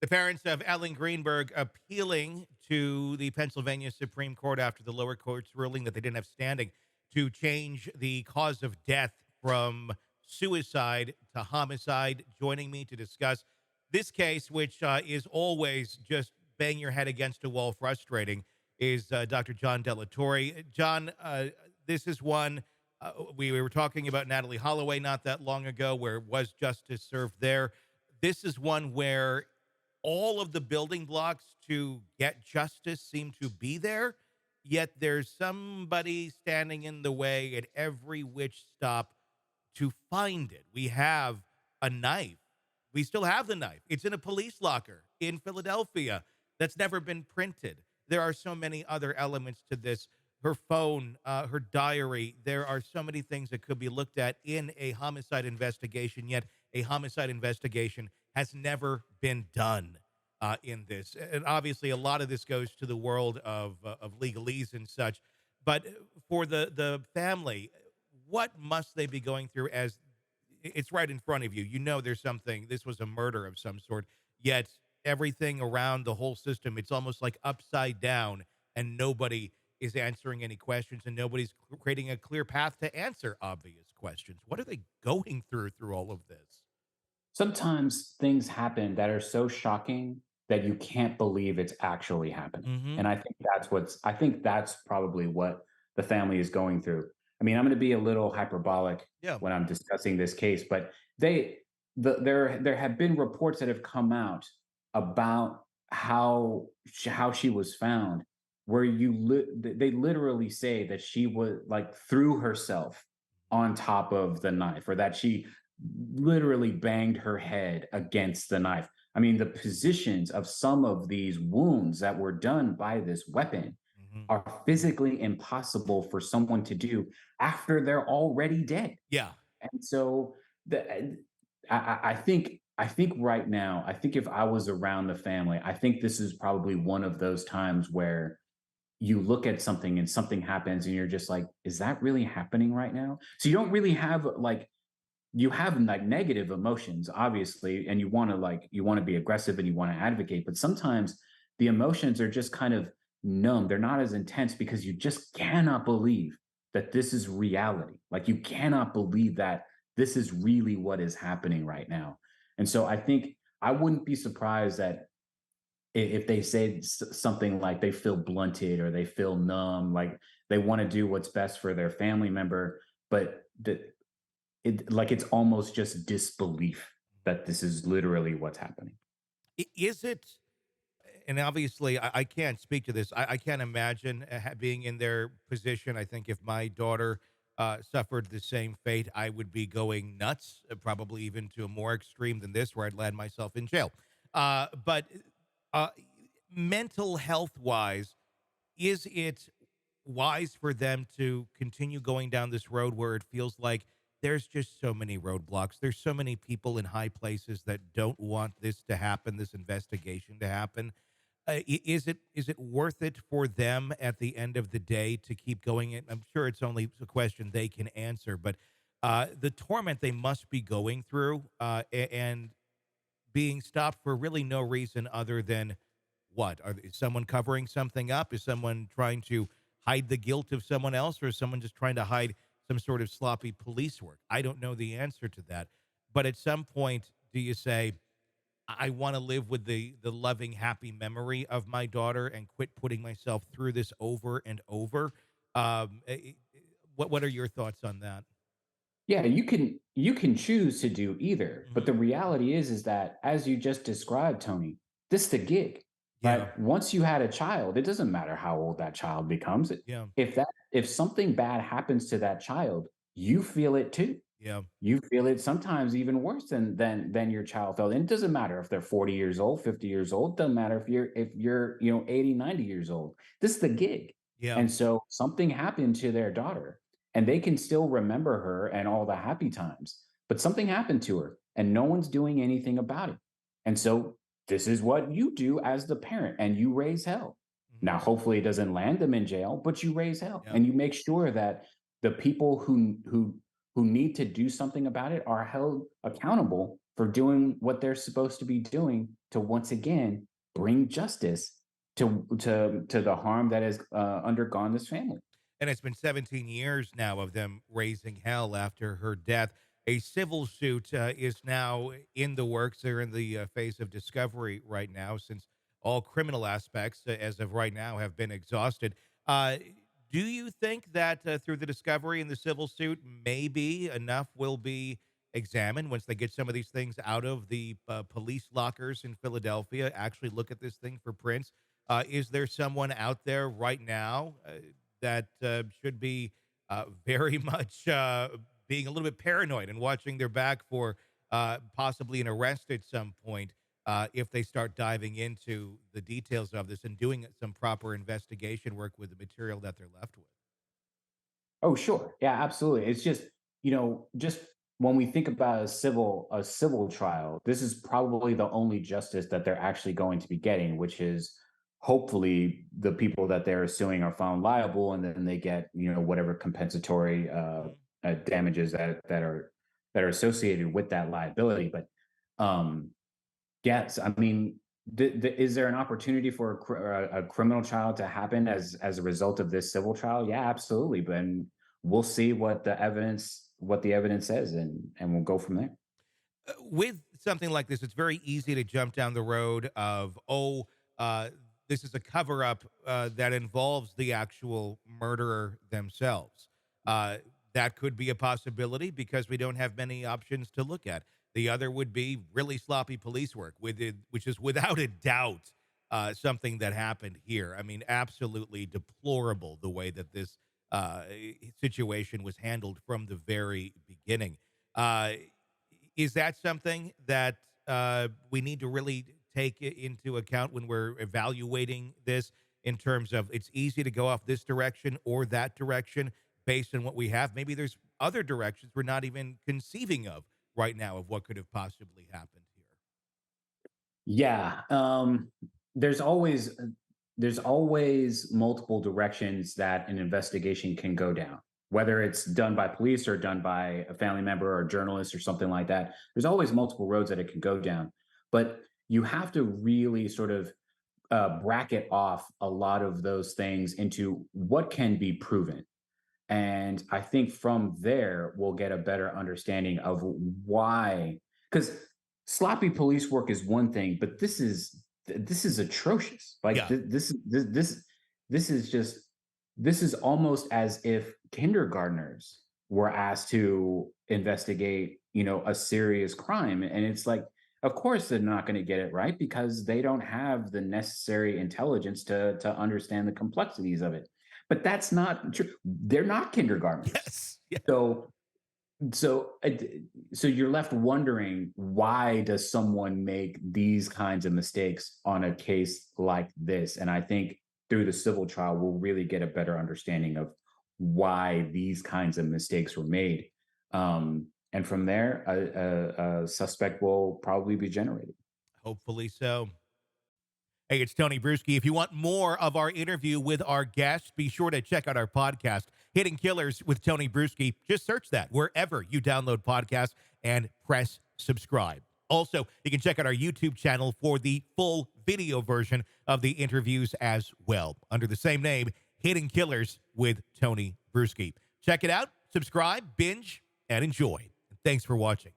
The parents of Ellen Greenberg appealing to the Pennsylvania Supreme Court after the lower court's ruling that they didn't have standing to change the cause of death from suicide to homicide. Joining me to discuss this case, which is always just bang your head against a wall frustrating, is Dr. John Delatorre. John, this is one we were talking about Natalie Holloway not that long ago, where was justice served there. This is one where all of the building blocks to get justice seem to be there, yet there's somebody standing in the way at every which stop to find it. We have a knife. We still have the knife. It's in a police locker in Philadelphia that's never been printed. There are so many other elements to this. Her phone, her diary. There are so many things that could be looked at in a homicide investigation, yet a homicide investigation has never been done in this. And obviously, a lot of this goes to the world of legalese and such. But for the family, what must they be going through as it's right in front of you? You know, there's something, this was a murder of some sort, yet everything around the whole system, it's almost like upside down, and nobody is answering any questions, and nobody's creating a clear path to answer obvious questions. What are they going through all of this? Sometimes things happen that are so shocking that you can't believe it's actually happening. Hmm. And I think that's probably what the family is going through. I mean, I'm going to be a little hyperbolic Yeah. when I'm discussing this case, but there have been reports that have come out about how she was found, where they literally say that she was like threw herself on top of the knife, or that she literally banged her head against the knife. I mean, the positions of some of these wounds that were done by this weapon Hmm. are physically impossible for someone to do after they're already dead. Yeah. And so the I think right now, I think if I was around the family, I think this is probably one of those times where you look at something and something happens and you're just like, is that really happening right now? So you don't really have like you have like negative emotions, obviously, and you want to be aggressive and you want to advocate, but sometimes the emotions are just kind of numb. They're not as intense because you just cannot believe that this is reality. Like you cannot believe that this is really what is happening right now. And so I think I wouldn't be surprised that if they say something like they feel blunted or they feel numb, like they want to do what's best for their family member, but it's almost just disbelief that this is literally what's happening. Is it, and obviously I can't speak to this. I can't imagine being in their position. I think if my daughter suffered the same fate, I would be going nuts, probably even to a more extreme than this, where I'd land myself in jail. But uh, mental health wise, is it wise for them to continue going down this road where it feels like there's just so many roadblocks? There's so many people in high places that don't want this to happen, this investigation to happen. Is it worth it for them at the end of the day to keep going? I'm sure it's only a question they can answer, but the torment they must be going through, and being stopped for really no reason other than what? Is someone covering something up? Is someone trying to hide the guilt of someone else, or is someone just trying to hide some sort of sloppy police work? I don't know the answer to that. But at some point, do you say, I want to live with the loving, happy memory of my daughter and quit putting myself through this over and over? What are your thoughts on that? Yeah, you can choose to do either, but Hmm. the reality is that as you just described, Tony, this is the gig. Yeah, Right? Once you had a child, it doesn't matter how old that child becomes. yeah, If something bad happens to that child, you feel it too. yeah, You feel it sometimes even worse than your child felt. And it doesn't matter if they're 40 years old, 50 years old. Doesn't matter if you're 80, 90 years old. This is the gig. yeah. And so something happened to their daughter, and they can still remember her and all the happy times. But something happened to her, and no one's doing anything about it. And so this is what you do as the parent, and you raise hell. Mhm. Now, hopefully it doesn't land them in jail, but you raise hell Yeah. and you make sure that the people who need to do something about it are held accountable for doing what they're supposed to be doing to once again bring justice to the harm that has undergone this family. And it's been 17 years now of them raising hell after her death. A civil suit is now in the works. They're in the phase of discovery right now, since all criminal aspects, as of right now, have been exhausted. Uh, do you think that through the discovery and the civil suit, maybe enough will be examined once they get some of these things out of the police lockers in Philadelphia? Actually, look at this thing for prints. Is there someone out there right now that should be very much being a little bit paranoid and watching their back for possibly an arrest at some point if they start diving into the details of this and doing some proper investigation work with the material that they're left with? Oh, sure. Yeah, absolutely. It's just, just when we think about a civil trial, this is probably the only justice that they're actually going to be getting, which is hopefully the people that they're suing are found liable, and then they get, whatever compensatory Mhm. damages that are associated with that liability. But um yes, I mean, is there an opportunity for a criminal trial to happen as a result of this civil trial? Yeah, absolutely. But we'll see what the evidence says, and we'll go from there. With something like this, it's very easy to jump down the road of, oh, this is a cover up that involves the actual murderer themselves. Uh, that could be a possibility because we don't have many options to look at. The other would be really sloppy police work, with it, which is without a doubt something that happened here. I mean, absolutely deplorable the way that this uh, situation was handled from the very beginning. Uh, is that something that we need to really take into account when we're evaluating this, in terms of it's easy to go off this direction or that direction based on what we have? Maybe there's other directions we're not even conceiving of right now of what could have possibly happened here. Yeah, there's always there's always multiple directions that an investigation can go down, whether it's done by police or done by a family member or a journalist or something like that. There's always multiple roads that it can go down, but you have to really sort of bracket off a lot of those things into what can be proven. And I think from there, we'll get a better understanding of why. Because sloppy police work is one thing, but this is atrocious. Like Yeah. this is just this is almost as if kindergartners were asked to investigate, a serious crime. And it's like, of course they're not going to get it right because they don't have the necessary intelligence to understand the complexities of it. But that's not true. They're not kindergartners. Yes. Yeah. So so you're left wondering, why does someone make these kinds of mistakes on a case like this? And I think through the civil trial, we'll really get a better understanding of why these kinds of mistakes were made. And from there, a suspect will probably be generated. Hopefully so. Hey, it's Tony Brueski. If you want more of our interview with our guests, be sure to check out our podcast, Hidden Killers with Tony Brueski. Just search that wherever you download podcasts and press subscribe. Also, you can check out our YouTube channel for the full video version of the interviews as well, under the same name, Hidden Killers with Tony Brueski. Check it out, subscribe, binge, and enjoy. Thanks for watching.